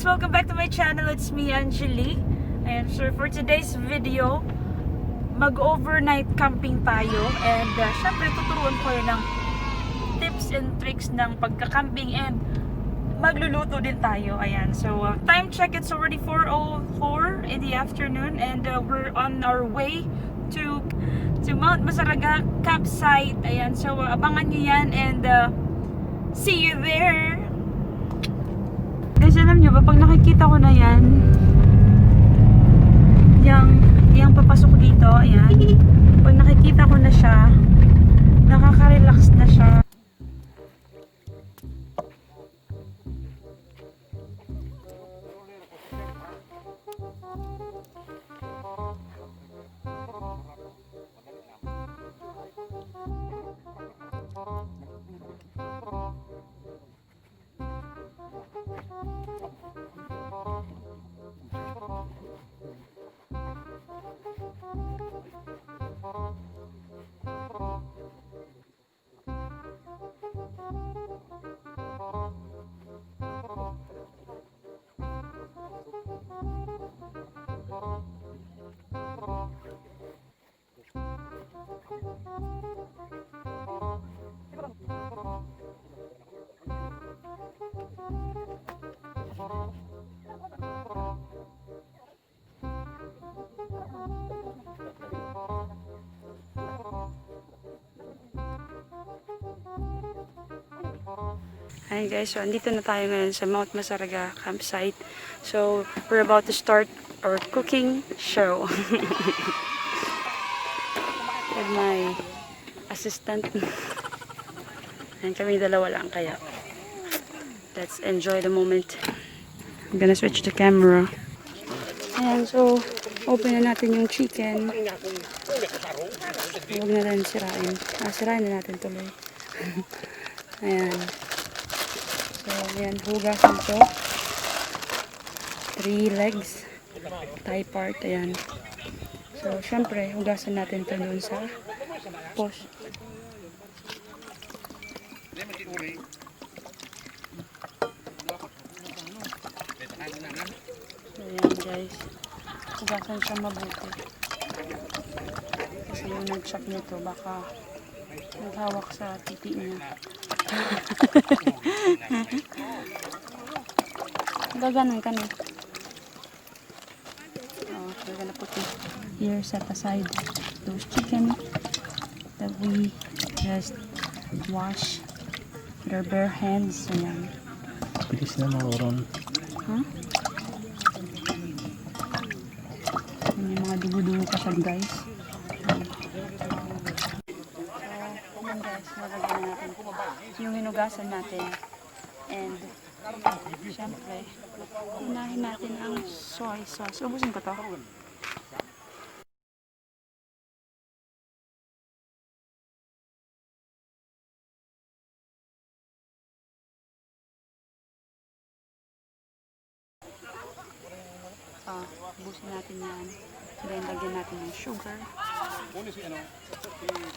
guys! Welcome back to my channel. It's me, Angeli. And so for today's video, mag-overnight camping tayo. And syempre, tuturuan ko yun ng tips and tricks ng pagka-camping and magluluto din tayo. Ayan. So, time check, it's already 4:04 in the afternoon and we're on our way to Mt.Masaraga Campsite. Ayan. So, abangan nyo yan and see you there! Guys, alam nyo ba, pag nakikita ko na yan, yung papasok dito, ayan, pag nakikita ko na siya, nakaka-relax na siya. Hi guys, so andito na tayo ngayon sa Mt.Masaraga Campsite. So, we're about to start our cooking show. With my assistant. And kami dalawa lang kaya. Let's enjoy the moment. I'm gonna switch the camera. Ayan, so, open na natin yung chicken. Huwag na lang sirain. Sirain na natin tuloy. Ayan. So, ayan, hugasan to. 3 legs. Thigh part, ayan. So, syempre, hugasan natin to doon sa post. So, ayan guys. Hugasan siya mabuti. Kasi yung nag-chop nito, baka naghawak sa titi niya. Gaganon ka na. Oh, we're gonna put it here, set aside those chicken that we just wash with our bare hands. Ayan. Bilis na mauron. Huh? May mga dugo-dugo pa siya guys. Guys, nalagyan na natin yung hinugasan natin and syempre unahin natin ang soy sauce. Ubusin ko to. Ubusin natin yan, then lagyan natin ng sugar,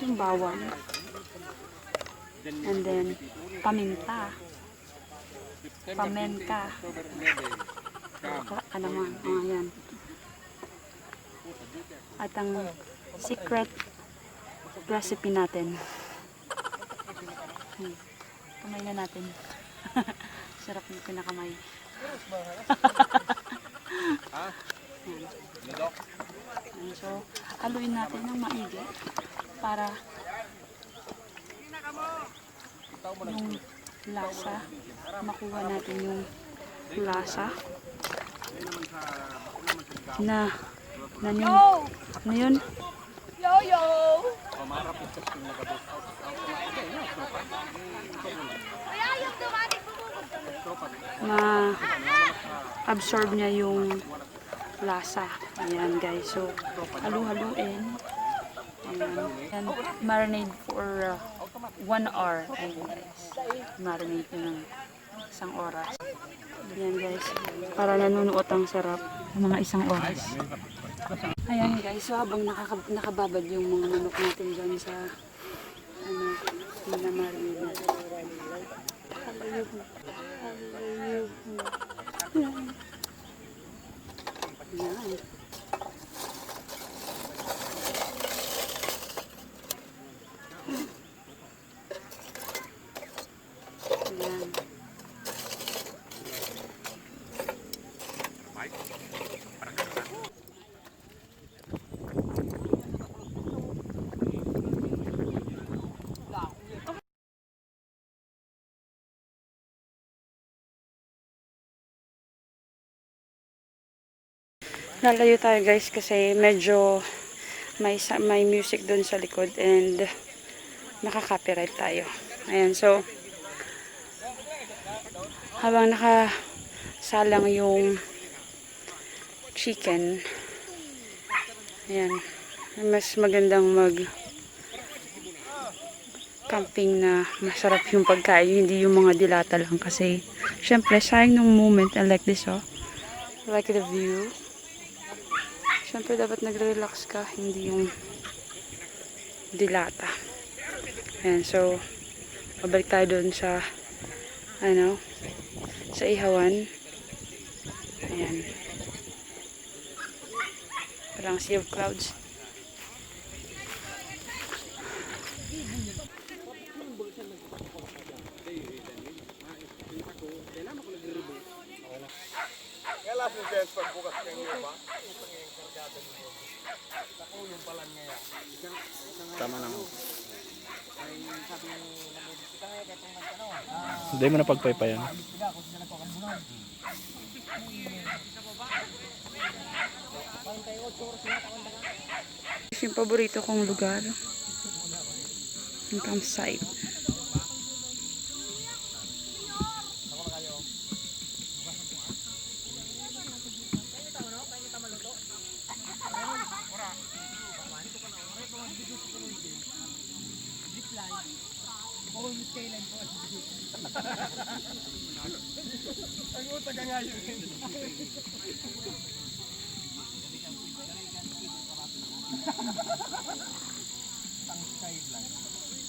yung bawang, and then paminta. Ano mo, yan. At ang secret recipe natin. Kamay na natin. Sarap ng pinakamay. So, haluin natin ng maigi para yung lasa, makuha natin yung lasa na yun ma-absorb niya yung lasa. Ayan guys, so halu-haluin. Ayan, marinate for 1 hour. Ayan guys, marinate yun ng 1 oras. Ayan guys, para nanunuot ang sarap mga 1 oras. Ayan guys, so habang nakababad yung mga manok natin dyan sa minamarinate natin. Yan. Yan. Lalayo tayo guys kasi medyo may music doon sa likod and makaka-copyright tayo. Ayan, so habang nakasalang yung chicken, ayan, mas magandang camping na masarap yung pagkain, hindi yung mga dilata lang kasi syempre sayang ng moment. I like this, oh. I like the view. Siyempre, dapat nagre-relax ka, hindi yung dilata. Ayan, so, pabalik tayo doon sa, sa ihawan. Ayan. Parang sea of clouds. Tama naman. Hindi mo na pagpaypayan. Yung paborito kong lugar, yung campsite.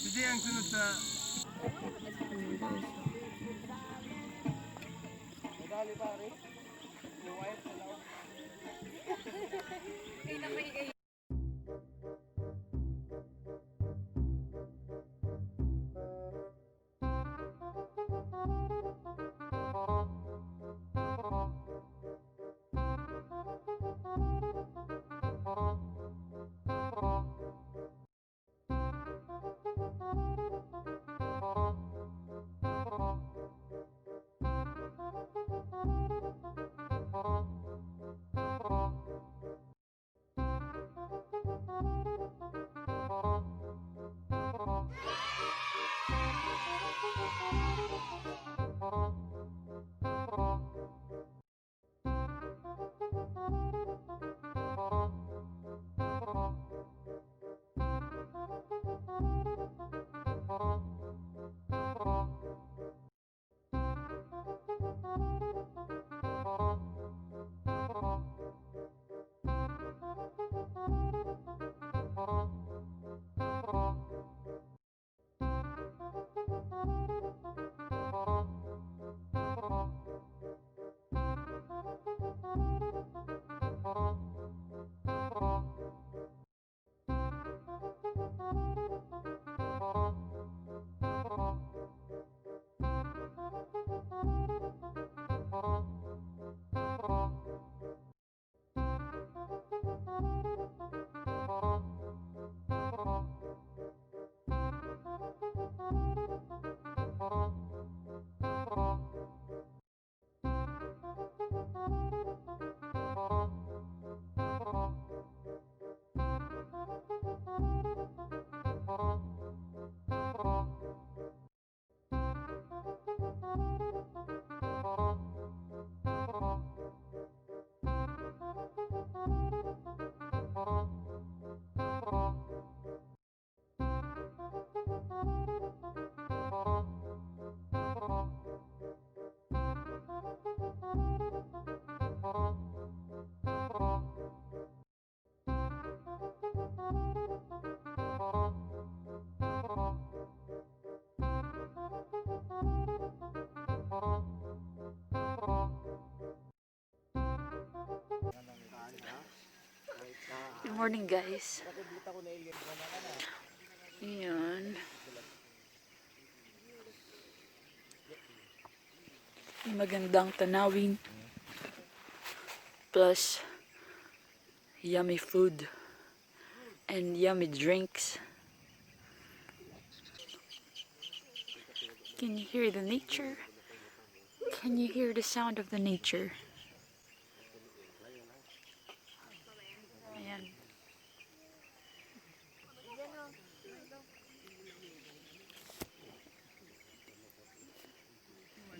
Hindi ang sunod sa medali pare. Luwayat sa loob. Good morning, guys. Ayan. Magandang tanawin. Plus, yummy food. And yummy drinks. Can you hear the nature? Can you hear the sound of the nature? Ayan.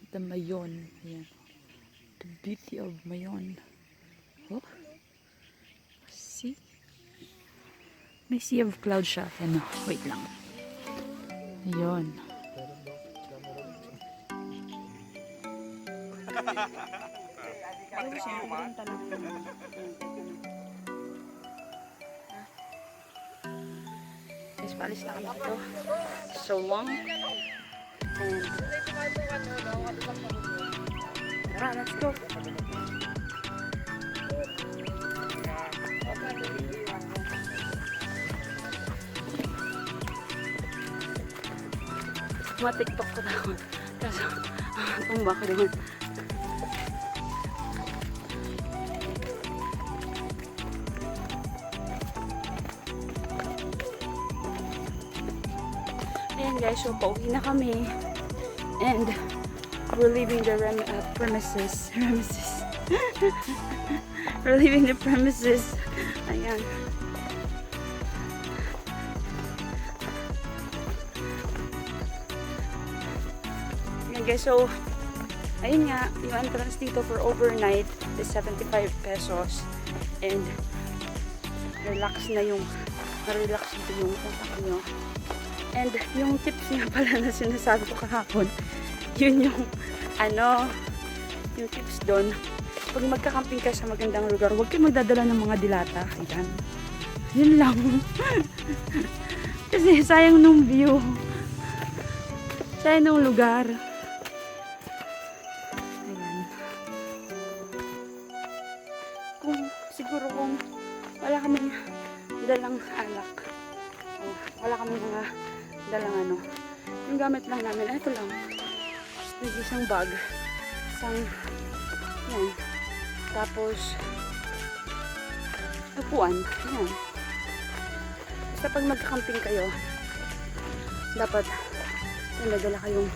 The Mayon. Ayan. The beauty of Mayon. Oh. See? May sea of cloud siya. Ano, wait lang. Ayun. Guys, paalis na kami dito. So long. And tara, let's go. Ma-tiktok ko na ako. Kaso, tumba ko naman. Ayan guys, so pauwi na kami. And we're leaving the premises. We're leaving the premises. Ayan. Guys, so ayun nga, yung entrance dito for overnight is 75 pesos and relax na yung relax dito yung utak nyo. And yung tips nga pala na sinasabi ko kahapon, yun yung yung tips doon, pag magkakamping ka sa magandang lugar, huwag kayo magdadala ng mga dilata. Ayan, yun lang. Kasi sayang nung view, sayang nung lugar. Siguro kung wala kami dalang alak, wala kami mga dalang yung gamit lang namin, ito lang, just isang bag, yan, tapos upuan, yan. Basta pag magka-camping kayo, dapat nadala kayong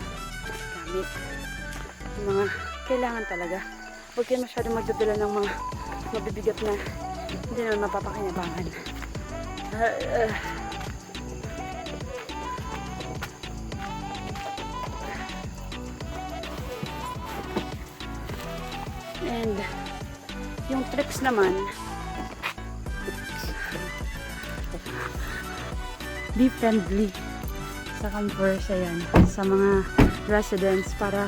gamit, yung mga kailangan talaga. Huwag kayo masyadong magdadala ng mga mabibigat na hindi naman mapapakinabangan. And yung tricks naman, be friendly sa campers, ayan, sa mga residents, para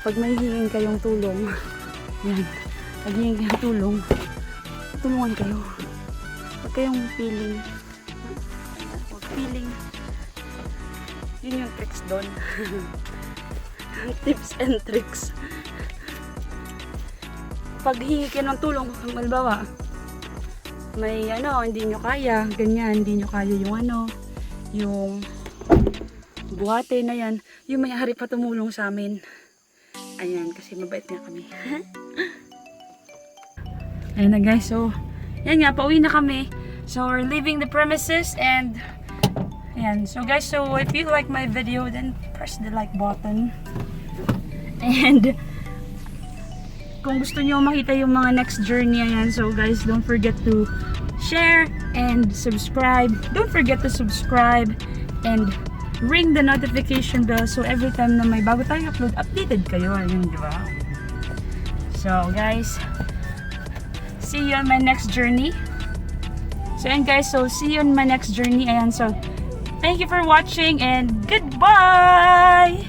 pag may hingin kayong tulong, yan, magiging kayong tulong, tulungan kayo. Huwag kayong feeling. Yun yung tricks doon. Tips and tricks. Pag hingi kayo ng tulong, halimbawa, may hindi nyo kaya, ganyan, hindi nyo kaya yung buhate na yan, yung may-ari pa tumulong sa amin. Ayan, kasi mabait nga kami. Ayan na guys, so yan nga, pauwi na kami. So we're leaving the premises and ayan, so guys, so if you like my video, then press the like button. And kung gusto nyo makita yung mga next journey, ayan, so guys, don't forget to share and subscribe. Don't forget to subscribe and ring the notification bell so every time na may bago tayo upload, updated kayo. Ayun, di ba? So guys, see you on my next journey. So and guys, so see you on my next journey. Ayan, so thank you for watching and goodbye!